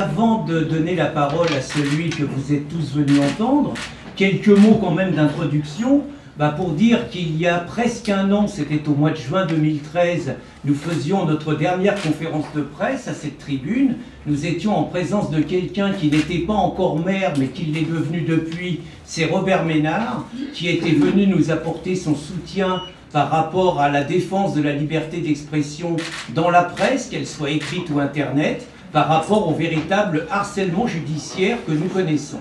Avant de donner la parole à celui que vous êtes tous venus entendre, quelques mots quand même d'introduction pour dire qu'il y a presque un an, c'était au mois de juin 2013, nous faisions notre dernière conférence de presse à cette tribune. Nous étions en présence de quelqu'un qui n'était pas encore maire, mais qui l'est devenu depuis, c'est Robert Ménard, qui était venu nous apporter son soutien par rapport à la défense de la liberté d'expression dans la presse, qu'elle soit écrite ou Internet, par rapport au véritable harcèlement judiciaire que nous connaissons.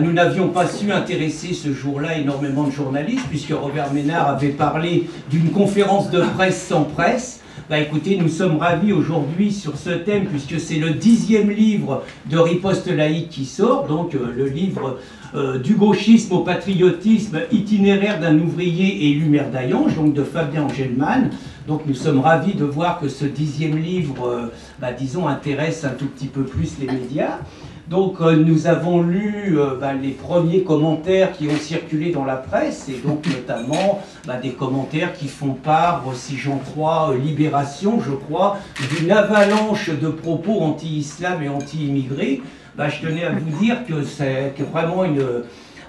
Nous n'avions pas su intéresser ce jour-là énormément de journalistes, puisque Robert Ménard avait parlé d'une conférence de presse sans presse. Écoutez, nous sommes ravis aujourd'hui sur ce thème, puisque c'est le 10e livre de Riposte laïque qui sort, donc le livre du gauchisme au patriotisme, itinéraire d'un ouvrier élu maire d'Hayange, donc de Fabien Engelmann. Donc nous sommes ravis de voir que ce 10e livre, disons, intéresse un tout petit peu plus les médias. Donc nous avons lu les premiers commentaires qui ont circulé dans la presse, et donc notamment des commentaires qui font part, si j'en crois Libération, je crois, d'une avalanche de propos anti-islam et anti-immigrés. Je tenais à vous dire que c'est vraiment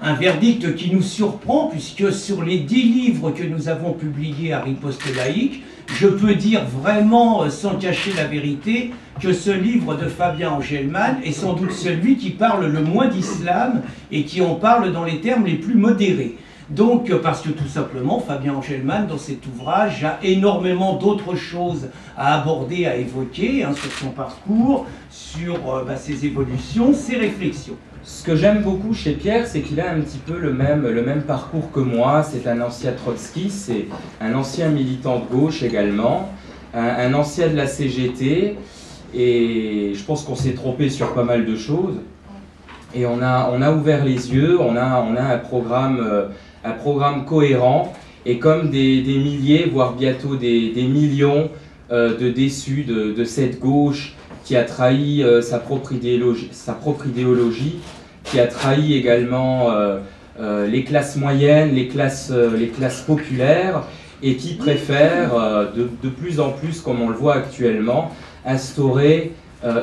un verdict qui nous surprend, puisque sur les 10 livres que nous avons publiés à Riposte laïque, je peux dire vraiment, sans cacher la vérité, que ce livre de Fabien Engelmann est sans doute celui qui parle le moins d'islam et qui en parle dans les termes les plus modérés. Donc, parce que tout simplement, Fabien Engelmann, dans cet ouvrage, a énormément d'autres choses à aborder, à évoquer, sur son parcours, sur ses évolutions, ses réflexions. Ce que j'aime beaucoup chez Pierre, c'est qu'il a un petit peu le même parcours que moi. C'est un ancien trotskiste, c'est un ancien militant de gauche également, un ancien de la CGT, et je pense qu'on s'est trompé sur pas mal de choses. Et on a ouvert les yeux, on a un programme cohérent, et comme des milliers, voire bientôt des millions de déçus de cette gauche qui a trahi sa propre idéologie, qui a trahi également les classes moyennes, les classes populaires, et qui préfère de plus en plus, comme on le voit actuellement, instaurer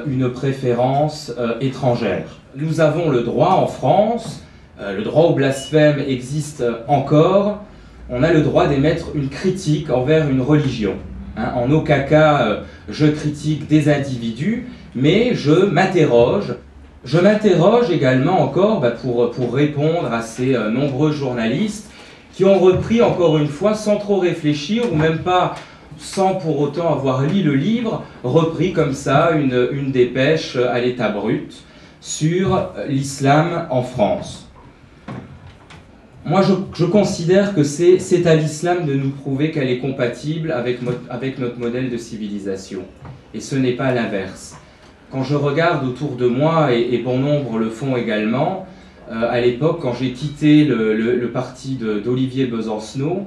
une préférence étrangère. Nous avons le droit en France, le droit au blasphème existe encore, on a le droit d'émettre une critique envers une religion. En aucun cas, je critique des individus, mais je m'interroge. Je m'interroge également encore pour répondre à ces nombreux journalistes qui ont repris, encore une fois, sans trop réfléchir, ou même pas sans pour autant avoir lu le livre, repris comme ça une dépêche à l'état brut sur l'islam en France. Moi, je considère que c'est à l'islam de nous prouver qu'elle est compatible avec notre modèle de civilisation. Et ce n'est pas l'inverse. Quand je regarde autour de moi, et bon nombre le font également, à l'époque, quand j'ai quitté le parti d'Olivier Besancenot,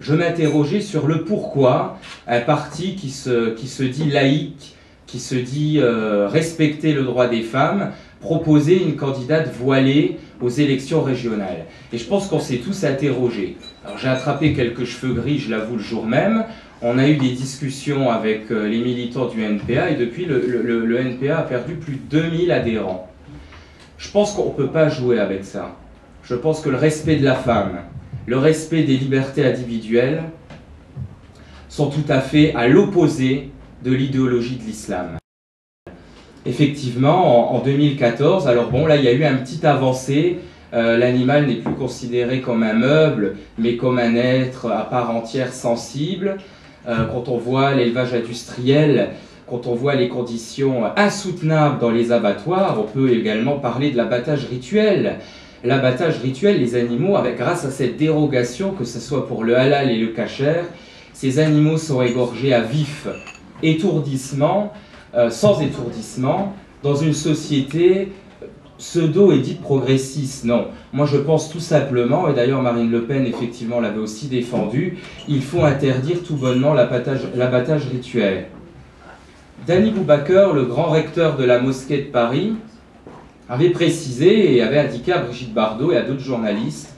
je m'interrogeais sur le pourquoi un parti qui se dit laïque, qui se dit respecter le droit des femmes, proposer une candidate voilée aux élections régionales. Et je pense qu'on s'est tous interrogés. Alors j'ai attrapé quelques cheveux gris, je l'avoue, le jour même. On a eu des discussions avec les militants du NPA, et depuis, le NPA a perdu plus de 2000 adhérents. Je pense qu'on ne peut pas jouer avec ça. Je pense que le respect de la femme, le respect des libertés individuelles sont tout à fait à l'opposé de l'idéologie de l'islam. Effectivement, en 2014, alors bon, là, il y a eu une petite avancée. L'animal n'est plus considéré comme un meuble, mais comme un être à part entière sensible. Quand on voit l'élevage industriel, quand on voit les conditions insoutenables dans les abattoirs, on peut également parler de l'abattage rituel. L'abattage rituel, les animaux, grâce à cette dérogation, que ce soit pour le halal et le kasher, ces animaux sont égorgés à vif étourdissement, sans étourdissement, dans une société pseudo et dite progressiste. Non, moi je pense tout simplement, et d'ailleurs Marine Le Pen effectivement l'avait aussi défendu, il faut interdire tout bonnement l'abattage rituel. Danny Boubaker, le grand recteur de la mosquée de Paris, avait précisé et avait indiqué à Brigitte Bardot et à d'autres journalistes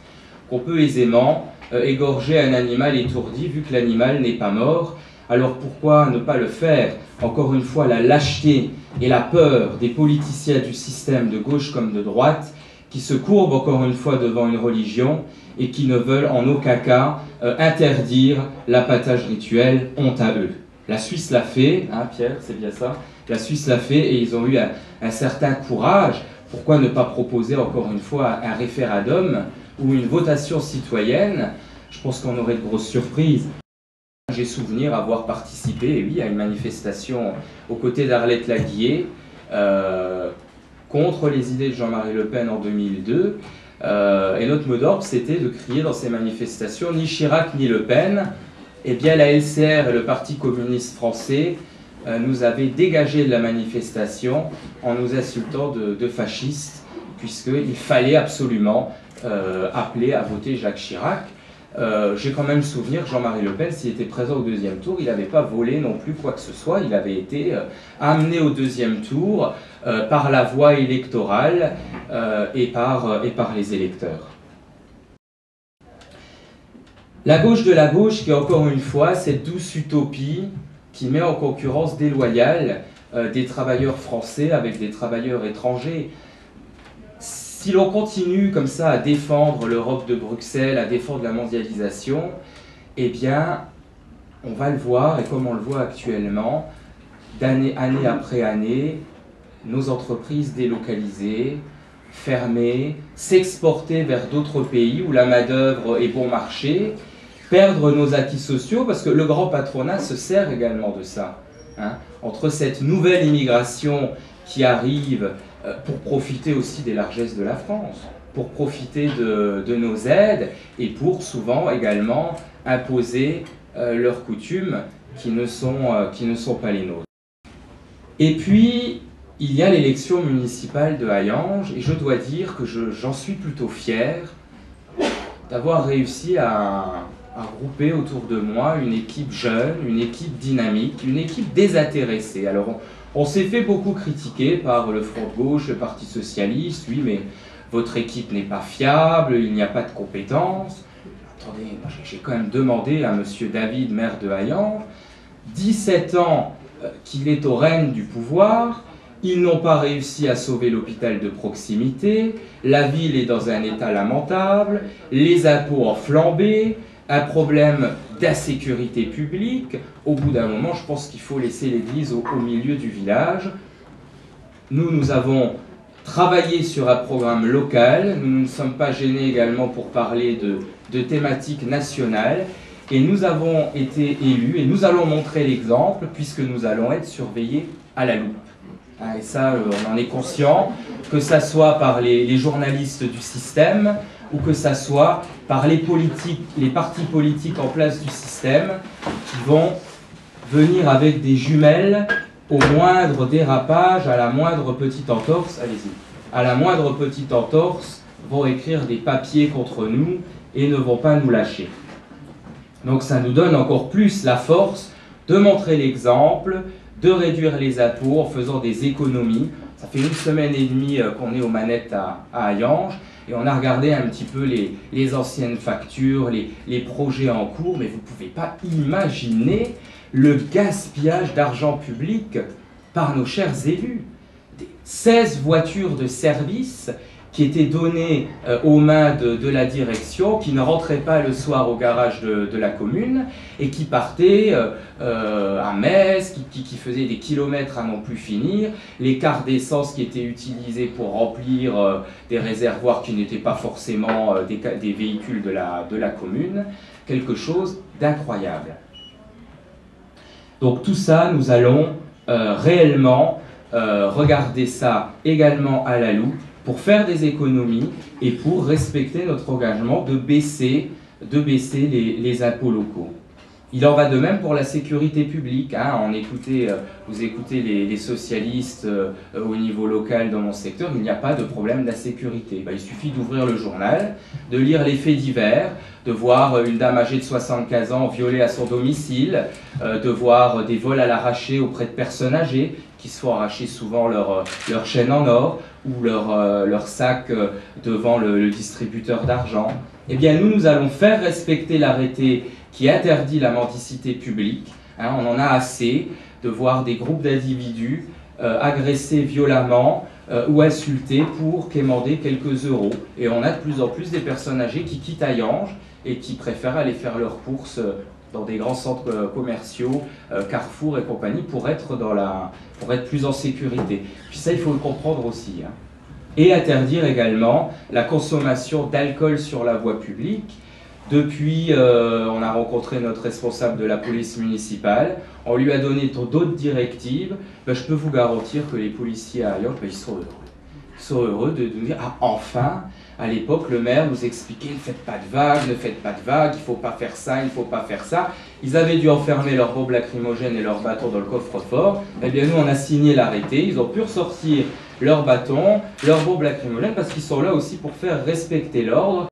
qu'on peut aisément égorger un animal étourdi vu que l'animal n'est pas mort, Alors pourquoi ne pas le faire? Encore une fois, la lâcheté et la peur des politiciens du système de gauche comme de droite qui se courbent encore une fois devant une religion et qui ne veulent en aucun cas interdire l'appâtage rituel, honte à eux. La Suisse l'a fait, hein Pierre, c'est bien ça? La Suisse l'a fait et ils ont eu un certain courage. Pourquoi ne pas proposer encore une fois un référendum ou une votation citoyenne? Je pense qu'on aurait de grosses surprises. J'ai souvenir avoir participé, oui, à une manifestation aux côtés d'Arlette Laguier contre les idées de Jean-Marie Le Pen en 2002. Et notre mot d'ordre, c'était de crier dans ces manifestations, ni Chirac ni Le Pen. Eh bien, la LCR et le Parti communiste français nous avaient dégagé de la manifestation en nous insultant de fascistes, puisqu'il fallait absolument appeler à voter Jacques Chirac. J'ai quand même souvenir que Jean-Marie Le Pen, s'il était présent au deuxième tour, il n'avait pas volé non plus quoi que ce soit, il avait été amené au deuxième tour par la voie électorale et par les électeurs. La gauche de la gauche qui, encore une fois, cette douce utopie qui met en concurrence déloyale des travailleurs français avec des travailleurs étrangers. Si l'on continue comme ça à défendre l'Europe de Bruxelles, à défendre la mondialisation, eh bien, on va le voir, et comme on le voit actuellement, année après année, nos entreprises délocalisées, fermées, s'exporter vers d'autres pays où la main-d'œuvre est bon marché, perdre nos acquis sociaux, parce que le grand patronat se sert également de ça. Hein, entre cette nouvelle immigration qui arrive pour profiter aussi des largesses de la France, pour profiter de nos aides et pour souvent également imposer leurs coutumes qui ne sont pas les nôtres. Et puis, il y a l'élection municipale de Hayange et je dois dire que j'en suis plutôt fier d'avoir réussi à grouper autour de moi une équipe jeune, une équipe dynamique, une équipe désintéressée. Alors, on s'est fait beaucoup critiquer par le Front de Gauche, le Parti Socialiste, oui, mais votre équipe n'est pas fiable, il n'y a pas de compétences. Attendez, j'ai quand même demandé à M. David, maire de Hayange, 17 ans qu'il est au règne du pouvoir, ils n'ont pas réussi à sauver l'hôpital de proximité, la ville est dans un état lamentable, les impôts ont flambé, un problème d'insécurité publique. Au bout d'un moment, je pense qu'il faut laisser l'église au milieu du village. Nous avons travaillé sur un programme local, nous ne sommes pas gênés également pour parler de thématiques nationales, et nous avons été élus, et nous allons montrer l'exemple, puisque nous allons être surveillés à la loupe. Et ça, on en est conscient, que ça soit par les journalistes du système, ou que ça soit par les partis politiques en place du système, qui vont venir avec des jumelles au moindre dérapage, à la moindre petite entorse, allez-y, à la moindre petite entorse, vont écrire des papiers contre nous et ne vont pas nous lâcher. Donc ça nous donne encore plus la force de montrer l'exemple, de réduire les impôts en faisant des économies. Ça fait 1 semaine et demie qu'on est aux manettes à Hayange et on a regardé un petit peu les anciennes factures, les projets en cours, mais vous ne pouvez pas imaginer le gaspillage d'argent public par nos chers élus. 16 voitures de service qui étaient données aux mains de la direction, qui ne rentraient pas le soir au garage de la commune et qui partaient à Metz, qui faisaient des kilomètres à n'en plus finir, les cartes d'essence qui étaient utilisées pour remplir des réservoirs qui n'étaient pas forcément des véhicules de la commune, quelque chose d'incroyable. Donc tout ça, nous allons réellement regarder ça également à la loupe, pour faire des économies et pour respecter notre engagement de baisser les impôts locaux. Il en va de même pour la sécurité publique. Hein. Vous écoutez les socialistes au niveau local dans mon secteur, il n'y a pas de problème d'insécurité. Il suffit d'ouvrir le journal, de lire les faits divers, de voir une dame âgée de 75 ans violée à son domicile, de voir des vols à l'arraché auprès de personnes âgées qui se font arracher souvent leur chaîne en or ou leur sac devant le distributeur d'argent. Eh bien, nous allons faire respecter l'arrêté qui interdit la mendicité publique. Hein, on en a assez de voir des groupes d'individus agressés violemment ou insultés pour quémander quelques euros. Et on a de plus en plus des personnes âgées qui quittent Hayange et qui préfèrent aller faire leurs courses dans des grands centres commerciaux, Carrefour et compagnie, pour être plus en sécurité. Puis ça, il faut le comprendre aussi. Hein. Et interdire également la consommation d'alcool sur la voie publique. Depuis, on a rencontré notre responsable de la police municipale, on lui a donné d'autres directives. Ben, je peux vous garantir que les policiers à Hayange, ben, ils sont heureux. Ils sont heureux de nous dire « Ah, enfin !» À l'époque, le maire nous expliquait « Ne faites pas de vagues, ne faites pas de vagues, il ne faut pas faire ça, il ne faut pas faire ça ». Ils avaient dû enfermer leurs bombes lacrymogènes et leurs bâtons dans le coffre-fort. Eh bien, nous, on a signé l'arrêté, ils ont pu ressortir leurs bâtons, leurs bombes lacrymogènes, parce qu'ils sont là aussi pour faire respecter l'ordre.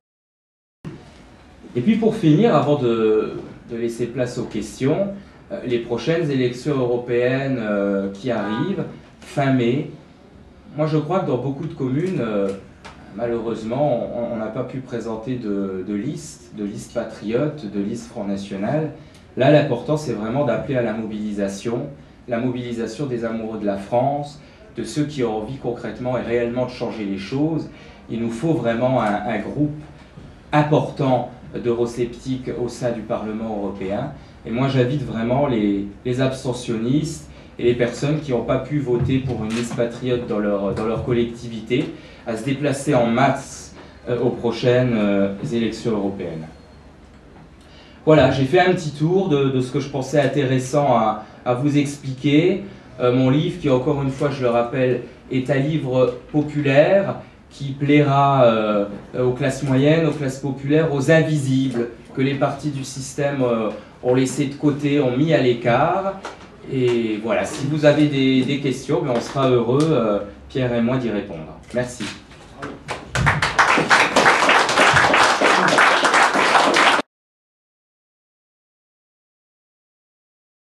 Et puis pour finir, avant de laisser place aux questions, les prochaines élections européennes qui arrivent, fin mai, moi je crois que dans beaucoup de communes, malheureusement, on n'a pas pu présenter de liste patriote, de liste Front National. Là, l'important, c'est vraiment d'appeler à la mobilisation des amoureux de la France, de ceux qui ont envie concrètement et réellement de changer les choses. Il nous faut vraiment un groupe important d'eurosceptiques au sein du Parlement européen. Et moi, j'invite vraiment les abstentionnistes et les personnes qui n'ont pas pu voter pour une liste patriote dans leur collectivité à se déplacer en masse aux prochaines élections européennes. Voilà, j'ai fait un petit tour de ce que je pensais intéressant à vous expliquer. Mon livre, qui encore une fois, je le rappelle, est un livre populaire qui plaira aux classes moyennes, aux classes populaires, aux invisibles, que les partis du système ont laissé de côté, ont mis à l'écart. Et voilà, si vous avez des questions, on sera heureux, Pierre et moi, d'y répondre. Merci.